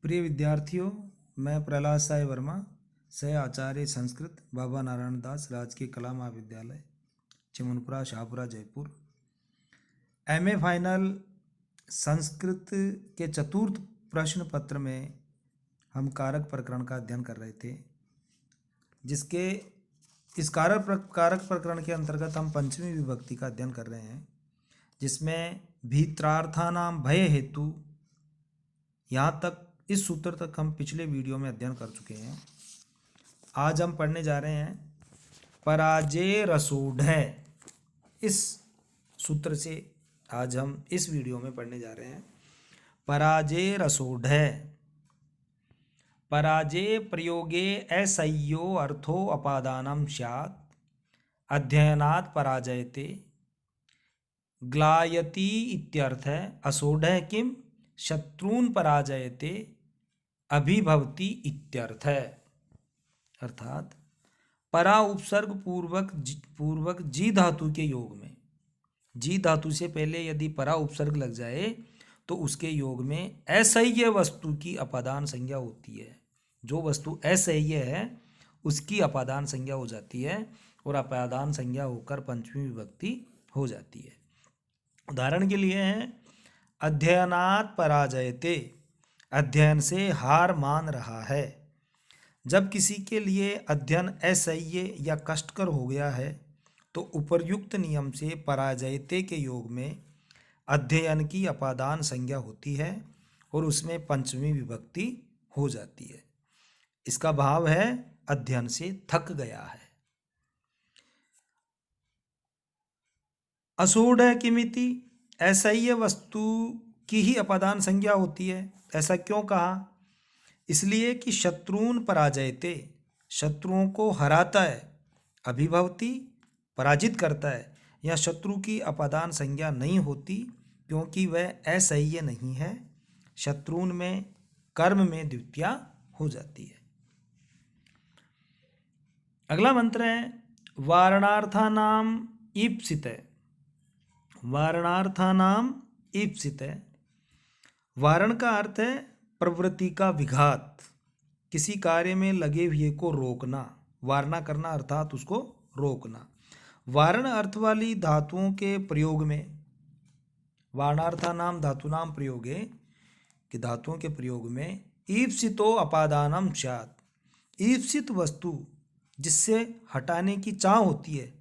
प्रिय विद्यार्थियों, मैं प्रहलाद साय वर्मा, सह आचार्य संस्कृत, बाबा नारायण दास राजकीय कला महाविद्यालय, चिमनपुरा, शाहपुरा, जयपुर। एमए फाइनल संस्कृत के चतुर्थ प्रश्न पत्र में हम कारक प्रकरण का अध्ययन कर रहे थे, जिसके इस कारक प्रकरण के अंतर्गत हम पंचमी विभक्ति का अध्ययन कर रहे हैं, जिसमें भीत्रार्थानाम भय हेतु यहाँ तक इस सूत्र तक हम पिछले वीडियो में अध्ययन कर चुके हैं। आज हम पढ़ने जा रहे हैं पराजय रसोढ़। इस सूत्र से आज हम इस वीडियो में पढ़ने जा रहे हैं पराजय रसोढ़। पराजय प्रयोगे असह्यो अर्थो अपादानम स्यात् अध्ययनात् पराजयते ग्लायति इत्यर्थ है। असोढ़ किम शत्रून् पराजयते अभिभवति इत्यर्थ है। अर्थात परा उपसर्ग पूर्वक जी धातु के योग में, जी धातु से पहले यदि परा उपसर्ग लग जाए तो उसके योग में असह्य वस्तु की अपादान संज्ञा होती है। जो वस्तु असह्य है उसकी अपादान संज्ञा हो जाती है और अपादान संज्ञा होकर पंचमी विभक्ति हो जाती है। उदाहरण के लिए है अध्ययनात् पराजयते, अध्ययन से हार मान रहा है। जब किसी के लिए अध्ययन असह्य या कष्टकर हो गया है तो उपर्युक्त नियम से पराजयते के योग में अध्ययन की अपादान संज्ञा होती है और उसमें पंचमी विभक्ति हो जाती है। इसका भाव है अध्ययन से थक गया है। असोढ़ किमिति, असह्य वस्तु की ही अपादान संज्ञा होती है। ऐसा क्यों कहा? इसलिए कि शत्रून् पराजयते, शत्रुओं को हराता है। अभिभवति पराजित करता है। या शत्रु की अपादान संज्ञा नहीं होती क्योंकि वह असह्य नहीं है। शत्रून् में कर्म में द्वितीया हो जाती है। अगला मंत्र है वारणार्थानाम ईप्सित। वारणार्थानाम ईप्सित। वारण का अर्थ है प्रवृत्ति का विघात, किसी कार्य में लगे हुए को रोकना। वारणा करना अर्थात उसको रोकना। वारण अर्थ वाली धातुओं के प्रयोग में, वारणार्थानाम धातुनाम प्रयोगे कि धातुओं के प्रयोग में ईप्सितो अपादानम स्यात्, ईप्सित वस्तु जिससे हटाने की चाह होती है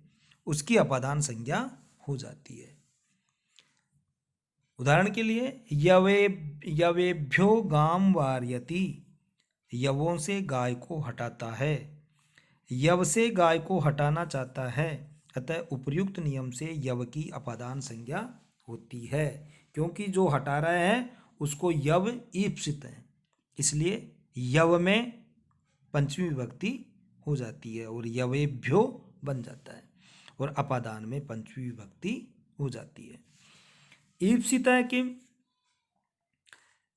उसकी अपादान संज्ञा हो जाती है। उदाहरण के लिए यवेभ्यो गाम वार्यति, यवों से गाय को हटाता है। यव से गाय को हटाना चाहता है, अतः उपर्युक्त नियम से यव की अपादान संज्ञा होती है, क्योंकि जो हटा रहा है उसको यव ईप्सित है, इसलिए यव में पंचमी विभक्ति हो जाती है और यवेभ्यो बन जाता है और अपादान में पंचमी विभक्ति हो जाती है। ईप्सित है कि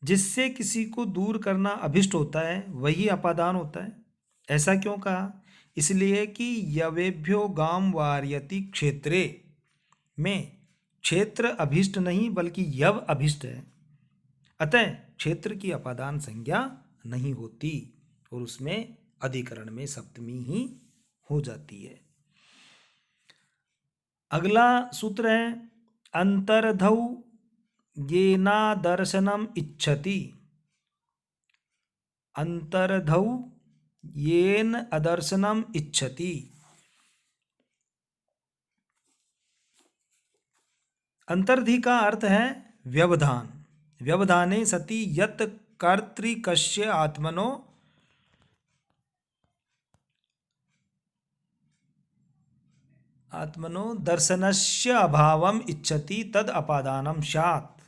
जिससे किसी को दूर करना अभिष्ट होता है वही अपादान होता है। ऐसा क्यों कहा? इसलिए कि यवेभ्यो गाम वार्यति क्षेत्रे में क्षेत्र अभिष्ट नहीं बल्कि यव अभिष्ट है, अतः क्षेत्र की अपादान संज्ञा नहीं होती और उसमें अधिकरण में सप्तमी ही हो जाती है। अगला सूत्र है अंतर्धौ येना दर्शनम इच्छति। अंतर्धौ येन अदर्शनम इच्छति। अंतर्धि का अर्थ है व्यवधान। व्यवधाने सति यत् कर्तृकस्य आत्मनो दर्शनस्य अभावम इच्छति तद अपादानम स्यात्।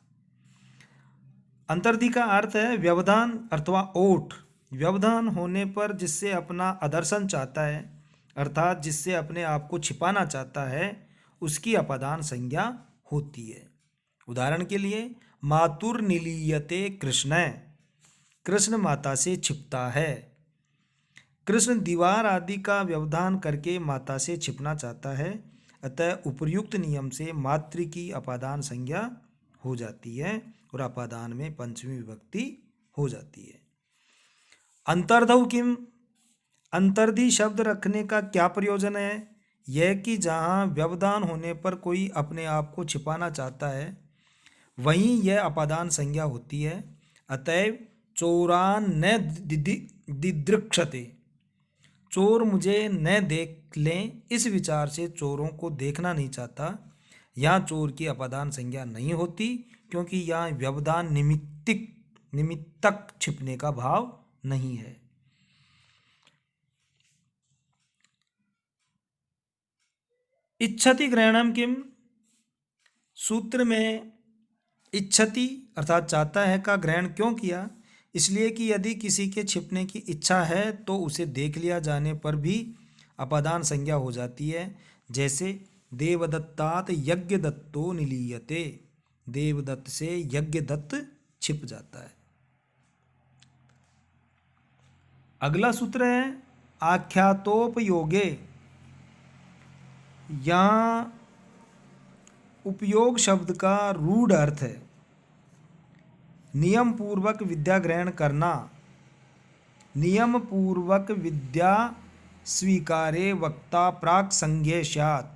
अंतर्धि का अर्थ है व्यवधान अथवा ओठ। व्यवधान होने पर जिससे अपना अदर्शन चाहता है, अर्थात जिससे अपने आप को छिपाना चाहता है, उसकी अपादान संज्ञा होती है। उदाहरण के लिए मातुर्निलीयते कृष्ण, कृष्ण माता से छिपता है। कृष्ण दीवार आदि का व्यवधान करके माता से छिपना चाहता है, अतः उपर्युक्त नियम से मातृ की अपादान संज्ञा हो जाती है और अपादान में पंचमी विभक्ति हो जाती है। अंतर्धौ किम, अंतर्धी शब्द रखने का क्या प्रयोजन है? यह कि जहाँ व्यवधान होने पर कोई अपने आप को छिपाना चाहता है वहीं यह अपादान संज्ञा होती है। अतएव चोरान न दिदृक्षते, चोर मुझे न देख लें, इस विचार से चोरों को देखना नहीं चाहता। यहाँ चोर की अपादान संज्ञा नहीं होती क्योंकि यहाँ व्यवधान निमित्तक छिपने का भाव नहीं है। इच्छति ग्रहणम किम, सूत्र में इच्छति अर्थात चाहता है का ग्रहण क्यों किया? इसलिए कि यदि किसी के छिपने की इच्छा है तो उसे देख लिया जाने पर भी अपादान संज्ञा हो जाती है। जैसे देवदत्तात यज्ञदत्तो निलीयते, देवदत्त से यज्ञदत्त छिप जाता है। अगला सूत्र है आख्यातोपयोगे। यहाँ उपयोग शब्द का रूढ़ अर्थ है नियम पूर्वक विद्या ग्रहण करना। नियम पूर्वक विद्या स्वीकारे वक्ता प्राक संज्ञे स्यात्।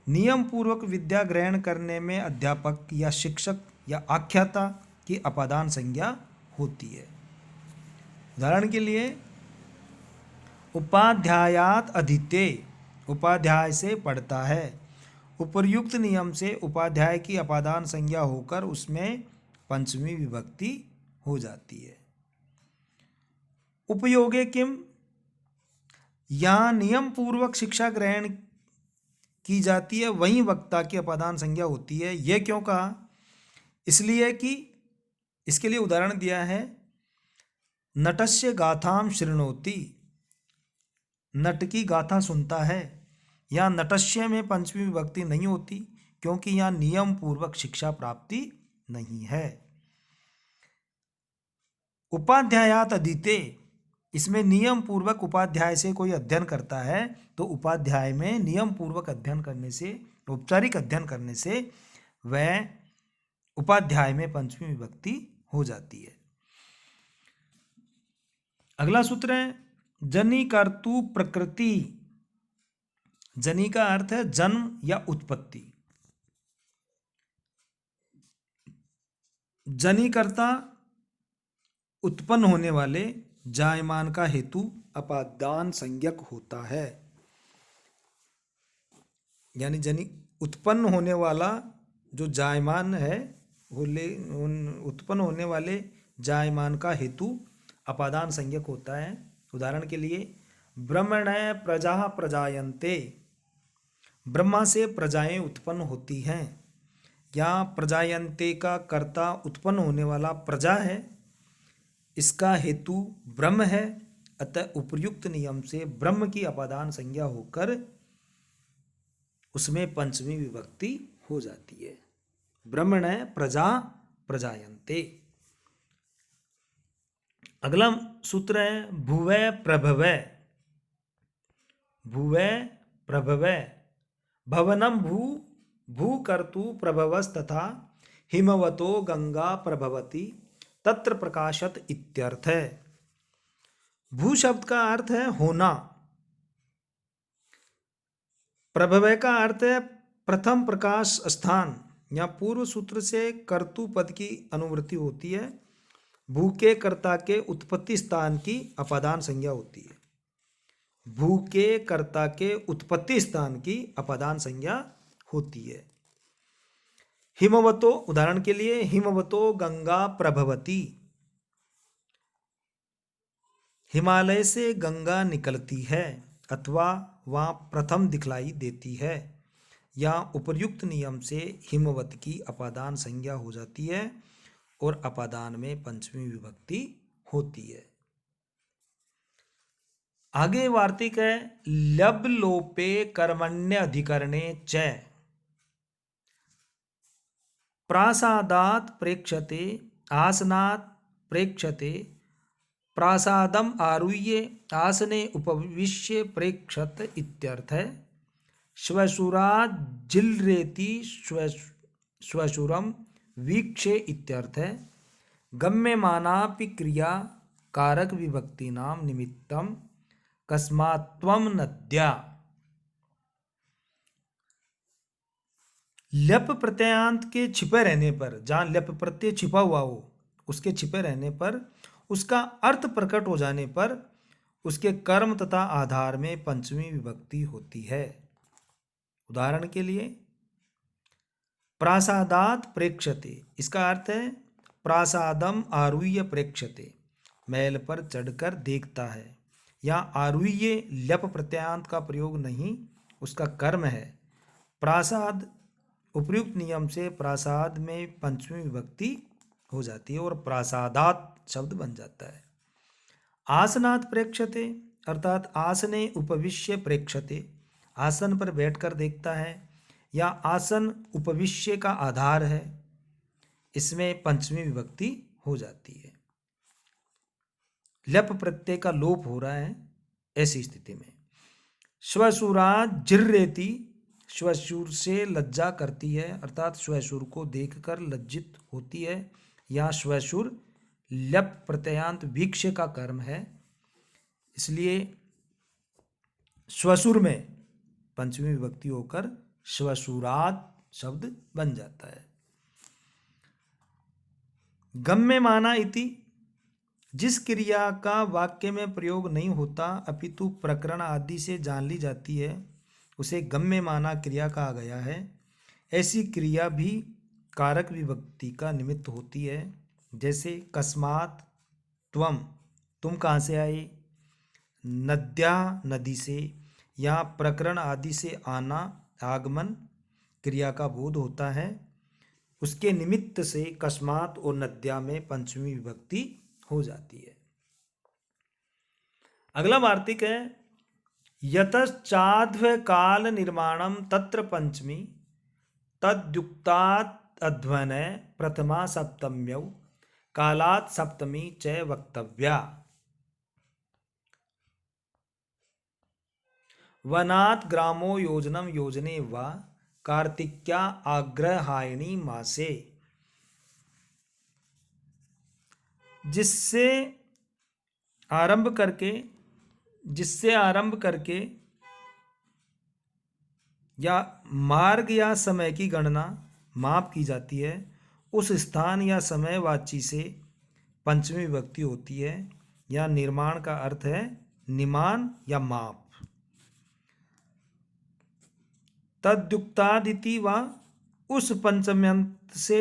नियम पूर्वक विद्या ग्रहण करने में अध्यापक या शिक्षक या आख्याता की अपादान संज्ञा होती है। उदाहरण के लिए उपाध्यायात अधीते, उपाध्याय से पढ़ता है। उपर्युक्त नियम से उपाध्याय की अपादान संज्ञा होकर उसमें पंचमी विभक्ति हो जाती है। उपयोगे किम, यहाँ नियम पूर्वक शिक्षा ग्रहण की जाती है वहीं वक्ता की अपादान संज्ञा होती है। यह क्यों कहा? इसलिए कि इसके लिए उदाहरण दिया है नटस्य गाथाम शृणोति, नट की गाथा सुनता है। यहाँ नटस्य में पंचमी विभक्ति नहीं होती क्योंकि यहाँ नियम पूर्वक शिक्षा प्राप्ति नहीं है। उपाध्यायात अधीते, इसमें नियम पूर्वक उपाध्याय से कोई अध्ययन करता है तो उपाध्याय में नियम पूर्वक अध्ययन करने से, औपचारिक अध्ययन करने से वह उपाध्याय में पंचमी विभक्ति हो जाती है। अगला सूत्र है जनि कर्तु प्रकृति। जनि का अर्थ है जन्म या उत्पत्ति। जनि कर्ता उत्पन्न होने वाले जायमान का हेतु अपादान संज्ञक होता है। यानी जनि उत्पन्न होने वाला जो जायमान है, उत्पन्न होने वाले जायमान का हेतु अपादान संज्ञक होता है। उदाहरण के लिए ब्रह्मण्य प्रजा प्रजायन्ते, ब्रह्मा से प्रजाएं उत्पन्न होती हैं। यहाँ प्रजायन्ते का कर्ता उत्पन्न होने वाला प्रजा है, इसका हेतु ब्रह्म है। अतः उपर्युक्त नियम से ब्रह्म की अपादान संज्ञा होकर उसमें पंचमी विभक्ति हो जाती है। ब्रह्मण्य प्रजा प्रजायन्ते। अगला सूत्र है भुवै प्रभवै। भुवै प्रभवै, भवनम भू, भू कर्तु प्रभवस्तथा हिमवतो गंगा प्रभवति तत्र प्रकाशत इत्यर्थ है। भू शब्द का अर्थ है होना। प्रभवै का अर्थ है प्रथम प्रकाश स्थान। यहाँ पूर्व सूत्र से कर्तु पद की अनुवृत्ति होती है। भू के कर्ता के उत्पत्ति स्थान की अपादान संज्ञा होती है। भू के कर्ता के उत्पत्ति स्थान की अपादान संज्ञा होती है। हिमवतो, उदाहरण के लिए हिमवतो गंगा प्रभवती, हिमालय से गंगा निकलती है अथवा वहाँ प्रथम दिखलाई देती है। यहाँ उपर्युक्त नियम से हिमवत की अपादान संज्ञा हो जाती है और अपादान में पंचमी विभक्ति होती है। आगे वार्तिक है लब लोपे कर्मण्य अधिकरणे च प्रासादात प्रेक्षते आसनात् प्रेक्षते प्रासादम आरुह्य आसने उपविश्य प्रेक्षत इत्यर्थ है। श्वशुरात् जिल्रेति श्वशुरम वीक्षे इत्यर्थ है। गम्यमानापि क्रिया कारक विभक्ति नाम निमित्तम कस्मात्त्वम नद्या। ल्यप प्रत्ययांत के छिपे रहने पर, जहां ल्यप प्रत्यय छिपा हुआ हो, उसके छिपे रहने पर, उसका अर्थ प्रकट हो जाने पर उसके कर्म तथा आधार में पंचमी विभक्ति होती है। उदाहरण के लिए प्रासादात प्रेक्षते, इसका अर्थ है प्रासादम आरुह्य प्रेक्षते, महल पर चढ़कर देखता है। यहाँ आरुह्य ल्यप प्रत्ययांत का प्रयोग नहीं, उसका कर्म है। प्रासाद उपर्युक्त नियम से प्रासाद में पंचमी विभक्ति हो जाती है और प्रासादात शब्द बन जाता है। आसनात प्रेक्षते अर्थात आसने उपविश्य प्रेक्षते, आसन पर बैठकर देखता है, या आसन उपविश्य का आधार है, इसमें पंचमी विभक्ति हो जाती है। लप प्रत्यय का लोप हो रहा है ऐसी स्थिति में। श्वशुरा जिर्रेति, श्वशुर से लज्जा करती है अर्थात श्वशुर को देखकर लज्जित होती है। या श्वशुर लप प्रत्ययांत वीक्ष का कर्म है, इसलिए श्वशुर में पंचमी विभक्ति होकर श्वशुरात शब्द बन जाता है। गम्य माना इति, जिस क्रिया का वाक्य में प्रयोग नहीं होता अपितु प्रकरण आदि से जान ली जाती है, उसे गम्य माना क्रिया कहा गया है। ऐसी क्रिया भी कारक विभक्ति का निमित्त होती है, जैसे कस्मात त्वम, तुम कहाँ से आए, नद्या नदी से, यहाँ प्रकरण आदि से आना आगमन क्रिया का बोध होता है, उसके निमित्त से कस्मात और नद्या में पंचमी विभक्ति हो जाती है। अगला वार्तिक है यतश्चाध्व काल निर्माणम तत्र पंचमी तद्युक्तात् अध्वनय प्रथमा सप्तम्यौ कालात् सप्तमी च वक्तव्या। वनात् ग्रामो योजनम योजने वा कार्तिक्या आग्रहायणी मासे, जिससे आरंभ करके या मार्ग या समय की गणना माप की जाती है, उस स्थान या समय वाची से पंचमी विभक्ति होती है। या निर्माण का अर्थ है निमान या माप। तद्युक्तादिति वा, उस पंचम्यंत से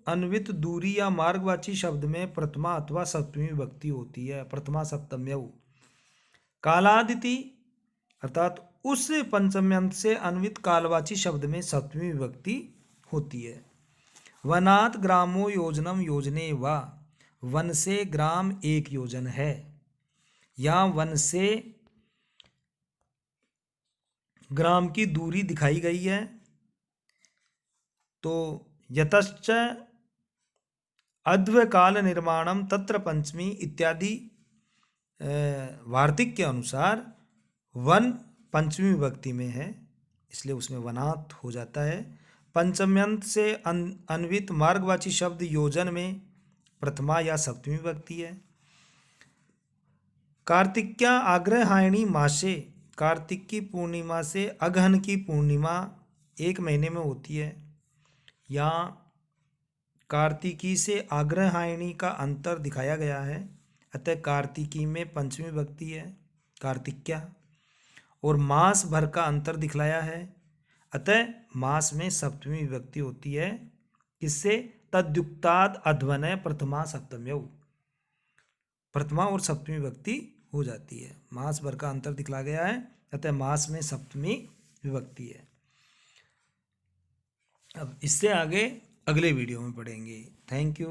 अन्वित दूरी या मार्गवाची शब्द में प्रथमा अथवा सप्तमी विभक्ति होती है, प्रथमा सप्तम्यौ। कालादिति अर्थात उस पंचम्यंत से अन्वित कालवाची शब्द में सप्तमी विभक्ति होती है। वनात् ग्रामो योजनम योजने वा, वन से ग्राम एक योजन है। यहाँ वन से ग्राम की दूरी दिखाई गई है, तो यतश्च अध्वकाल निर्माणम तत्र पंचमी इत्यादि वार्तिक के अनुसार वन पंचमी विभक्ति में है, इसलिए उसमें वनात् हो जाता है। पंचम्यंत से अन्वित मार्गवाची शब्द योजन में प्रथमा या सप्तमी विभक्ति है। कार्तिक्या आग्रहायणी मासे, कार्तिक की पूर्णिमा से अगहन की पूर्णिमा एक महीने में होती है। यहाँ कार्तिकी से आग्रहायणी का अंतर दिखाया गया है, अतः कार्तिकी में पंचमी विभक्ति है कार्तिक्या, और मास भर का अंतर दिखलाया है, अतः मास में सप्तमी विभक्ति होती है। किससे? तद्युक्ताद् अध्वनय प्रथमा सप्तम्यौ, प्रथमा और सप्तमी विभक्ति हो जाती है। मास भर का अंतर दिखला गया है, अतः मास में सप्तमी विभक्ति है। अब इससे आगे अगले वीडियो में पढ़ेंगे। Thank you.